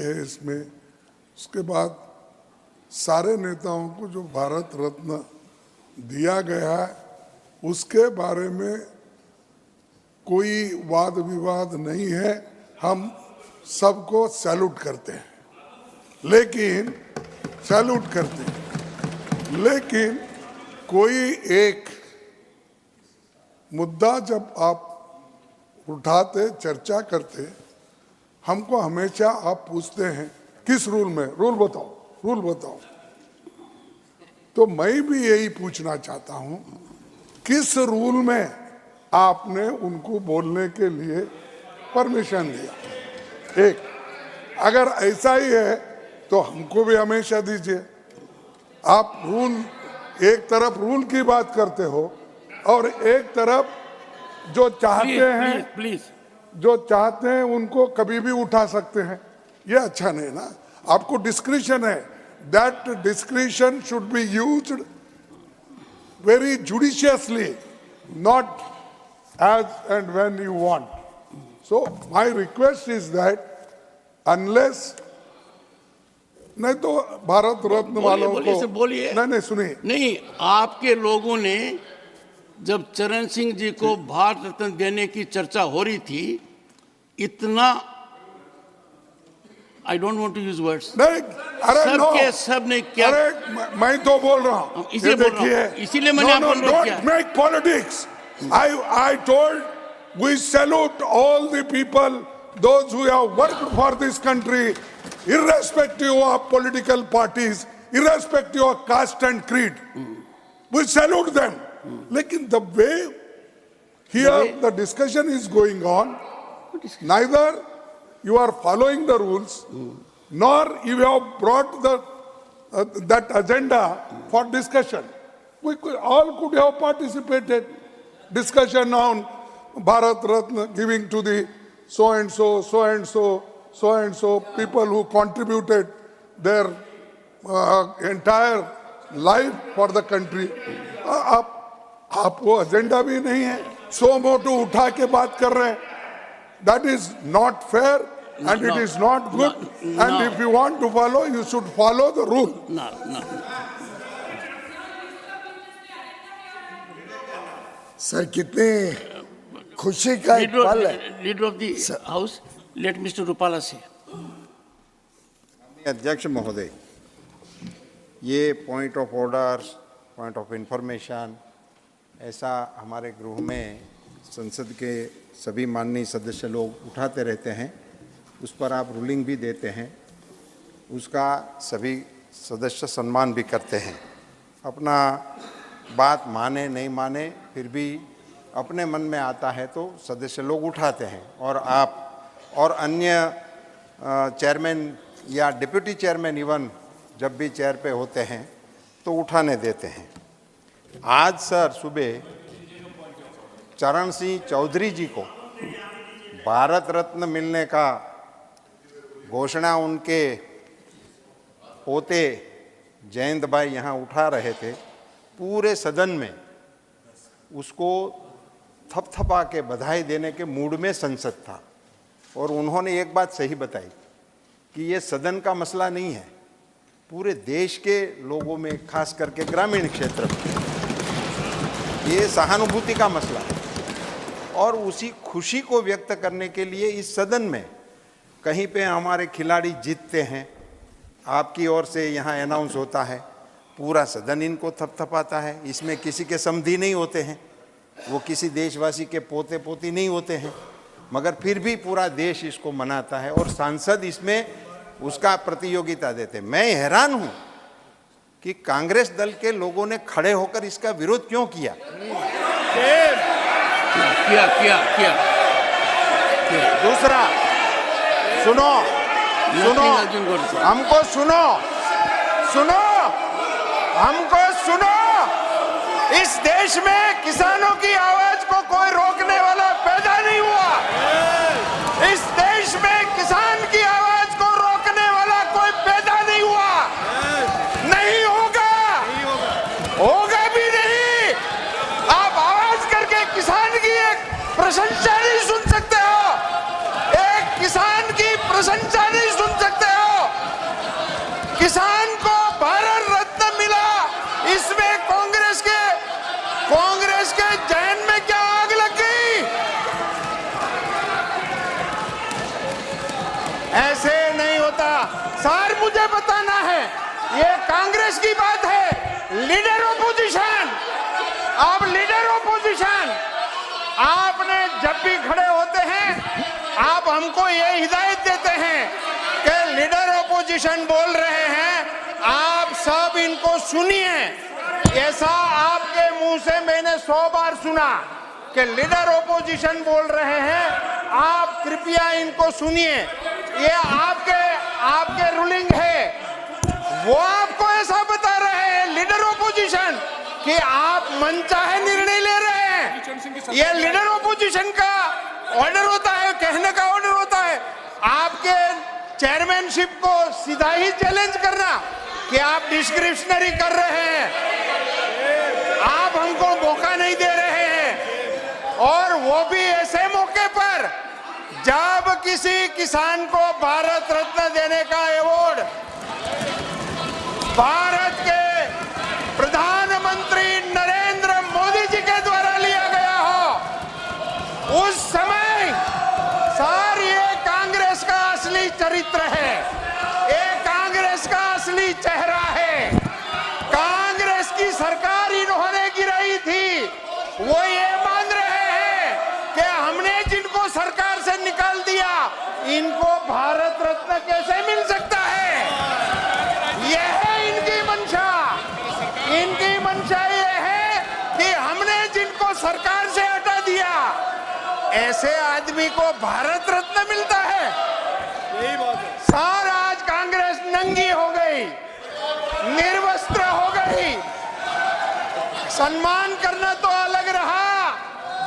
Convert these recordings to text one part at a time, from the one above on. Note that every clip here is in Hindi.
है इसमें। उसके बाद सारे नेताओं को जो भारत रत्न दिया गया है उसके बारे में कोई वाद विवाद नहीं है, हम सबको सैल्यूट करते हैं, लेकिन कोई एक मुद्दा जब आप उठाते, चर्चा करते, हमको हमेशा आप पूछते हैं किस रूल में, रूल बताओ। तो मैं भी यही पूछना चाहता हूं, किस रूल में आपने उनको बोलने के लिए परमिशन दिया? एक, अगर ऐसा ही है तो हमको भी हमेशा दीजिए। आप रूल, एक तरफ रूल की बात करते हो और एक तरफ जो चाहते हैं उनको कभी भी उठा सकते हैं, ये अच्छा नहीं ना। आपको डिस्क्रिशन है, that discretion should be used very judiciously, not as and when you want. So my request is that unless, नहीं तो भारत रत्न वालों को बोलिए। नहीं सुनिए, नहीं, आपके लोगों ने जब चरण सिंह जी को भारत रत्न देने की चर्चा हो रही थी, इतना, I don't want to use words, नहीं, अरे नो, सब ने क्या, अरे मैं तो बोल रहा हूँ, इसीलिए मैंने आपको अनुरोध किया। Don't make politics. I told we salute all the people, those who have worked for this country, irrespective of political parties, irrespective of caste and creed. We salute them. Lekin the way here the discussion is going on, neither you are following the rules, nor you have brought that agenda for discussion. We all could have participated. Discussion on Bharat Ratna giving to the so and so people who contributed their entire life for the country. आप वो एजेंडा भी नहीं है, सो मोटो उठा के बात कर रहे हैं. That is not fair and it is not good. And if you want to follow, you should follow the rule. Sir कितने खुशी का एक पल है. Leader of the house, let Mister Rupala से. अध्यक्ष महोदय, ये point of order, point of information, ऐसा हमारे गृह में संसद के सभी माननीय सदस्य लोग उठाते रहते हैं. उस पर आप रूलिंग भी देते हैं, उसका सभी सदस्य सम्मान भी करते हैं. अपना बात माने नहीं माने, फिर भी अपने मन में आता है तो सदस्य लोग उठाते हैं. और आप और अन्य चेयरमैन या डिप्टी चेयरमैन इवन जब भी चेयर पे होते हैं तो उठाने देते हैं. आज सर सुबह चरण सिंह चौधरी जी को भारत रत्न मिलने का घोषणा उनके पोते जयंत भाई यहाँ उठा रहे थे. पूरे सदन में उसको थपथपा के बधाई देने के मूड में संसद था. और उन्होंने एक बात सही बताई कि ये सदन का मसला नहीं है, पूरे देश के लोगों में, खास करके ग्रामीण क्षेत्र में ये सहानुभूति का मसला है. और उसी खुशी को व्यक्त करने के लिए इस सदन में कहीं पे हमारे खिलाड़ी जीतते हैं, आपकी ओर से यहाँ अनाउंस होता है, पूरा सदन इनको थपथपाता है. इसमें किसी के समधी नहीं होते हैं, वो किसी देशवासी के पोते पोती नहीं होते हैं, मगर फिर भी पूरा देश इसको मनाता है और सांसद इसमें उसका प्रतियोगिता देते हैं. मैं हैरान हूँ कि कांग्रेस दल के लोगों ने खड़े होकर इसका विरोध क्यों किया. दूसरा, सुनो, हमको सुनो, इस देश में किसानों की आवाज को कोई रोकने वाला पैदा नहीं हुआ. इस देश में किसान की आवाज को रोकने वाला कोई पैदा नहीं हुआ, नहीं होगा भी नहीं. आप आवाज करके किसान की एक प्रशंसा नहीं सुन सकते हो, एक किसान की प्रशंसा नहीं सुन सकते हो. सर मुझे बताना है, ये कांग्रेस की बात है। लीडर ऑपोजिशन, अब लीडर ऑपोजिशन, आपने जब भी खड़े होते हैं आप हमको ये हिदायत देते हैं कि लीडर ऑपोजिशन बोल रहे हैं, आप सब इनको सुनिए। ऐसा आपके मुंह से मैंने 100 बार सुना कि लीडर ऑपोजिशन बोल रहे हैं, आप कृपया इनको सुनिए। ये आपके रूलिंग है, वो आपको ऐसा बता रहे हैं लीडर ऑपोजिशन कि आप मनचाहे निर्णय ले रहे हैं। ये लीडर ऑपोजिशन का ऑर्डर होता है, कहने का ऑर्डर होता है। आपके चेयरमैनशिप को सीधा ही चैलेंज करना कि आप डिस्क्रिप्शनरी कर रहे हैं, आप हमको मौका नहीं दे रहे हैं, और वो भी ऐसे मौके पर जब किसी किसान को भारत रत्न देने का अवार्ड भारत के प्रधानमंत्री नरेंद्र मोदी जी के द्वारा लिया गया हो, उस समय सर ये कांग्रेस का असली चरित्र है, ये कांग्रेस का असली चेहरा है। कांग्रेस की सरकार इन्होंने गिराई थी, वो ये मान रहे हैं कि हमने जिनको सरकार से निकाल दिया, इनको भारत रत्न कैसे मिल सकता है। यह है इनकी मंशा, इनकी मंशा ये है कि हमने जिनको सरकार से हटा दिया, ऐसे आदमी को भारत रत्न मिलता है। यही बात है सर, आज कांग्रेस नंगी हो गई, निर्वस्त्र हो गई। सम्मान करना तो अलग रहा,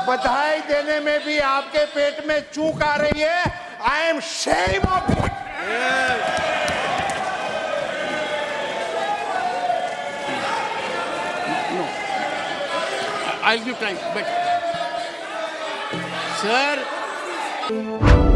बधाई देने में भी आपके पेट में चूक आ रही है। I am shame of it. I'll give time, but sir.